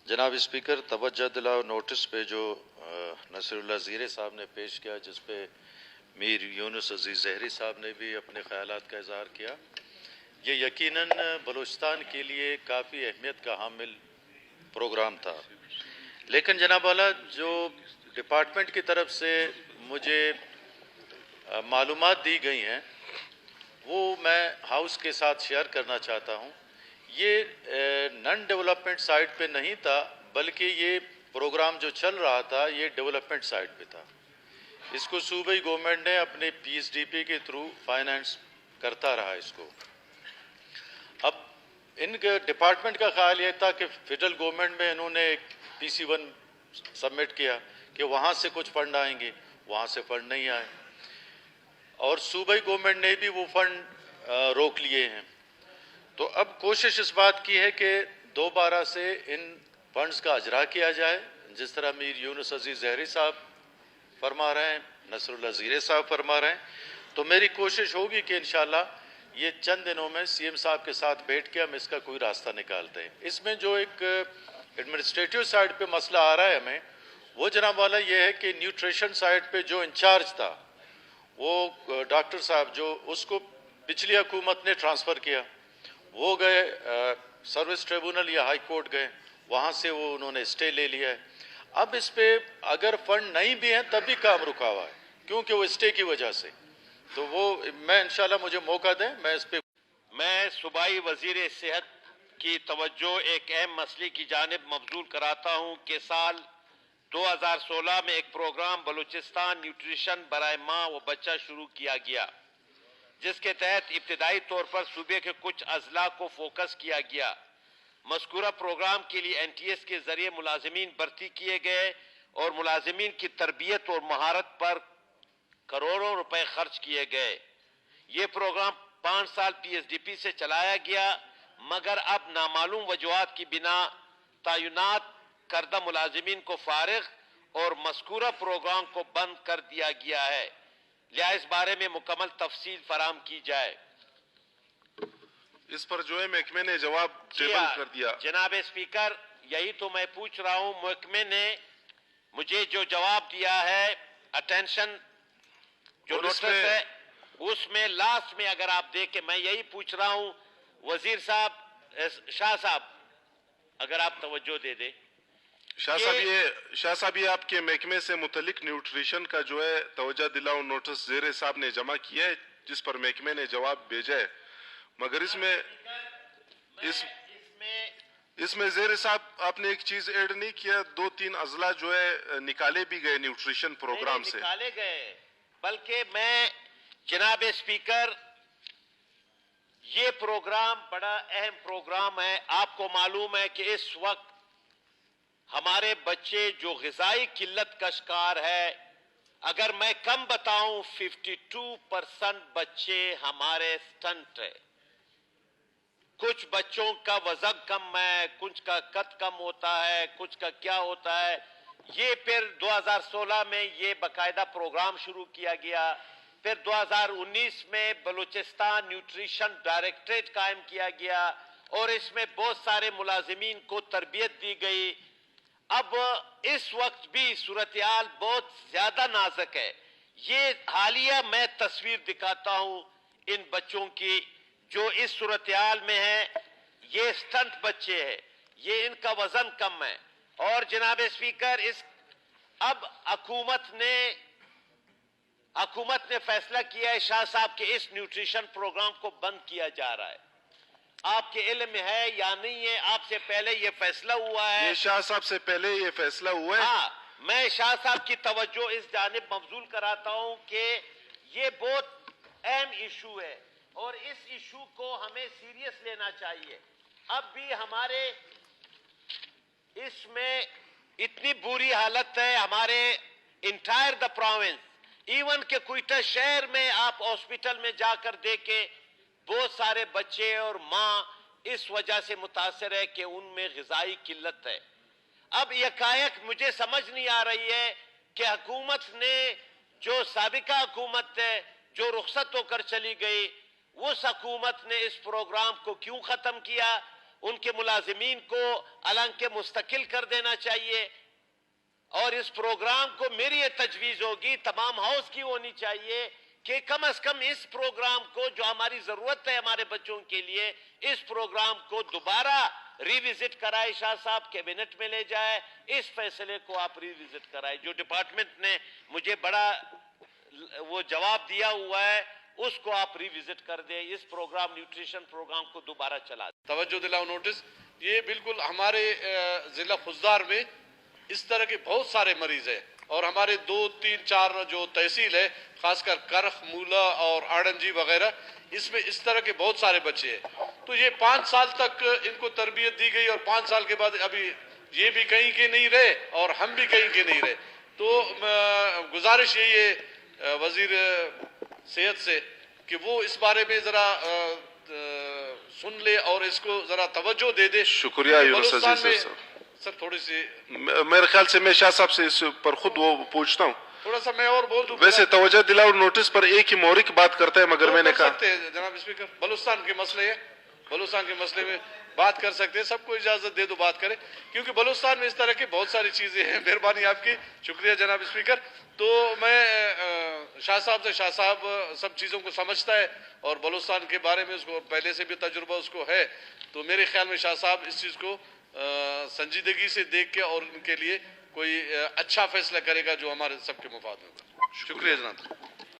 جناب اسپیکر، توجہ دلاؤ نوٹس پہ جو نصر اللہ زیرے صاحب نے پیش کیا، جس پہ میر یونس عزیز زہری صاحب نے بھی اپنے خیالات کا اظہار کیا، یہ یقیناً بلوچستان کے لیے کافی اہمیت کا حامل پروگرام تھا. لیکن جناب والا، جو ڈپارٹمنٹ کی طرف سے مجھے معلومات دی گئی ہیں وہ میں ہاؤس کے ساتھ شیئر کرنا چاہتا ہوں. یہ نن ڈیولپمنٹ سائٹ پہ نہیں تھا، بلکہ یہ پروگرام جو چل رہا تھا یہ ڈیولپمنٹ سائٹ پہ تھا. اس کو صوبائی گورنمنٹ نے اپنے پی ایس ڈی پی کے تھرو فائنانس کرتا رہا اس کو. اب ان کے ڈپارٹمنٹ کا خیال یہ تھا کہ فیڈرل گورنمنٹ میں انہوں نے ایک PC-1 سبمٹ کیا کہ وہاں سے کچھ فنڈ آئیں گے، وہاں سے فنڈ نہیں آئے، اور صوبائی گورنمنٹ نے بھی وہ فنڈ روک لیے ہیں. تو اب کوشش اس بات کی ہے کہ دوبارہ سے ان فنڈز کا اجرا کیا جائے، جس طرح میر یونس عزیز زہری صاحب فرما رہے ہیں، نصر اللہ زیرے صاحب فرما رہے ہیں. تو میری کوشش ہوگی کہ انشاءاللہ یہ چند دنوں میں سی ایم صاحب کے ساتھ بیٹھ کے ہم اس کا کوئی راستہ نکالتے ہیں. اس میں جو ایک ایڈمنسٹریٹو سائڈ پہ مسئلہ آ رہا ہے ہمیں، وہ جناب والا یہ ہے کہ نیوٹریشن سائڈ پہ جو انچارج تھا وہ ڈاکٹر صاحب، جو اس کو پچھلی حکومت نے ٹرانسفر کیا، وہ گئے سروس ٹریبونل یا ہائی کورٹ گئے، وہاں سے وہ انہوں نے اسٹے لے لیا ہے. اب اس پہ اگر فنڈ نہیں بھی ہیں تب بھی کام رکا ہوا ہے کیونکہ وہ اسٹے کی وجہ سے. تو وہ میں انشاءاللہ مجھے موقع دیں، میں اس پہ صوبائی وزیر صحت کی توجہ ایک اہم مسئلے کی جانب مبذول کراتا ہوں کہ سال 2016 میں ایک پروگرام بلوچستان نیوٹریشن برائے ماں و بچہ شروع کیا گیا، جس کے تحت ابتدائی طور پر صوبے کے کچھ اضلاع کو فوکس کیا گیا. مذکورہ پروگرام کے لیے NTS کے ذریعے ملازمین بھرتی کیے گئے اور ملازمین کی تربیت اور مہارت پر کروڑوں روپے خرچ کیے گئے. یہ پروگرام 5 سال PSDP سے چلایا گیا، مگر اب نامعلوم وجوہات کی بنا تعینات کردہ ملازمین کو فارغ اور مذکورہ پروگرام کو بند کر دیا گیا ہے. لہذا اس بارے میں مکمل تفصیل فراہم کی جائے. اس پر جو ہے محکمے نے جواب ٹیبل کر دیا. جناب اسپیکر، یہی تو میں پوچھ رہا ہوں، محکمے نے مجھے جو جواب دیا ہے اٹینشن جو نوٹس ہے، اس میں لاسٹ میں اگر آپ دیکھیں، میں یہی پوچھ رہا ہوں وزیر صاحب، شاہ صاحب اگر آپ توجہ دے دیں. شاہ صاحب یہ آپ کے محکمے سے متعلق نیوٹریشن کا جو ہے توجہ دلاؤ نوٹس زیر صاحب نے جمع کیا ہے، جس پر محکمے نے جواب بھیجا ہے، مگر اس میں زیر صاحب آپ نے ایک چیز ایڈ نہیں کیا. 2-3 اضلاع جو ہے نکالے بھی گئے نیوٹریشن پروگرام سے. نکالے گئے، بلکہ میں جناب اسپیکر، یہ پروگرام بڑا اہم پروگرام ہے. آپ کو معلوم ہے کہ اس وقت ہمارے بچے جو غذائی قلت کا شکار ہے، اگر میں کم بتاؤں 52% بچے ہمارے سٹنٹ ہے. کچھ بچوں کا وزن کم ہے، کچھ کا قد کم ہوتا ہے، کچھ کا کیا ہوتا ہے. یہ پھر 2016 میں یہ باقاعدہ پروگرام شروع کیا گیا. پھر 2019 میں بلوچستان نیوٹریشن ڈائریکٹریٹ قائم کیا گیا اور اس میں بہت سارے ملازمین کو تربیت دی گئی. اب اس وقت بھی صورتحال بہت زیادہ نازک ہے. یہ حالیہ میں تصویر دکھاتا ہوں ان بچوں کی جو اس صورتحال میں ہیں. یہ سٹنٹ بچے ہیں، یہ ان کا وزن کم ہے. اور جناب اسپیکر، اب حکومت نے فیصلہ کیا ہے شاہ صاحب کہ اس نیوٹریشن پروگرام کو بند کیا جا رہا ہے. آپ کے علم میں ہے یا نہیں ہے؟ آپ سے پہلے یہ فیصلہ ہوا ہے؟ یہ شاہ صاحب سے پہلے یہ فیصلہ ہوا ہے. ہاں، میں شاہ صاحب کی توجہ اس جانب مبذول کراتا ہوں کہ یہ بہت اہم ایشو ہے اور اس ایشو کو ہمیں سیریس لینا چاہیے. اب بھی ہمارے اس میں اتنی بری حالت ہے ہمارے انٹائر دا پروونس، ایون کہ کوئٹہ شہر میں آپ ہاسپٹل میں جا کر دیکھیں، بہت سارے بچے اور ماں اس وجہ سے متاثر ہے کہ ان میں غذائی قلت ہے. اب یکایک مجھے سمجھ نہیں آ رہی ہے کہ حکومت نے، جو سابقہ حکومت ہے جو رخصت ہو کر چلی گئی، اس حکومت نے اس پروگرام کو کیوں ختم کیا؟ ان کے ملازمین کو الگ کے مستقل کر دینا چاہیے، اور اس پروگرام کو میری یہ تجویز ہوگی تمام ہاؤس کی ہونی چاہیے کہ کم از کم اس پروگرام کو جو ہماری ضرورت ہے ہمارے بچوں کے لیے، اس پروگرام کو دوبارہ ریویزٹ کرائے، شاہ صاحب کیبنٹ میں لے جائے، اس فیصلے کو آپ ریویزٹ کرائے۔ جو ڈپارٹمنٹ نے مجھے بڑا وہ جواب دیا ہوا ہے اس کو آپ ریویزٹ کر دیں، اس پروگرام نیوٹریشن پروگرام کو دوبارہ چلا دیں۔ توجہ دلاؤ نوٹس، یہ بالکل ہمارے ضلع خضدار میں اس طرح کے بہت سارے مریض ہیں، اور ہمارے 2 3 4 جو تحصیل ہے، خاص کر کرخ، مولا اور آڑنجی وغیرہ، اس میں اس طرح کے بہت سارے بچے ہیں۔ تو یہ 5 سال تک ان کو تربیت دی گئی، اور 5 سال کے بعد ابھی یہ بھی کہیں کے نہیں رہے اور ہم بھی کہیں کے نہیں رہے۔ تو گزارش یہی ہے وزیر صحت سے کہ وہ اس بارے میں ذرا سن لے اور اس کو ذرا توجہ دے دے۔ شکریہ یونس عزیز صاحب۔ سر تھوڑی سی میرے خیال سے میں شاہ صاحب سے اس پر خود وہ پوچھتا ہوں۔ تھوڑا سا میں اور بول دوں۔ ویسے توجہ دلاؤ نوٹس پر ایک ہی محرک بات کرتا ہے، مگر میں نے کہا جناب اسپیکر، بلوچستان کے مسئلے ہے، بلوچستان کے مسئلے میں بات کر سکتے ہیں، سب کو اجازت دے دو بات کریں، کیونکہ بلوچستان میں اس طرح کی بہت ساری چیزیں ہیں۔ مہربانی آپ کی، شکریہ جناب اسپیکر۔ تو میں شاہ صاحب سے، شاہ صاحب سب چیزوں کو سمجھتا ہے اور بلوچستان کے بارے میں اس کو پہلے سے بھی تجربہ اس کو ہے، تو میرے خیال میں شاہ صاحب اس چیز کو سنجیدگی سے دیکھ کے اور ان کے لیے کوئی اچھا فیصلہ کرے گا جو ہمارے سب کے مفاد میں ہوگا۔ شکریہ جناب۔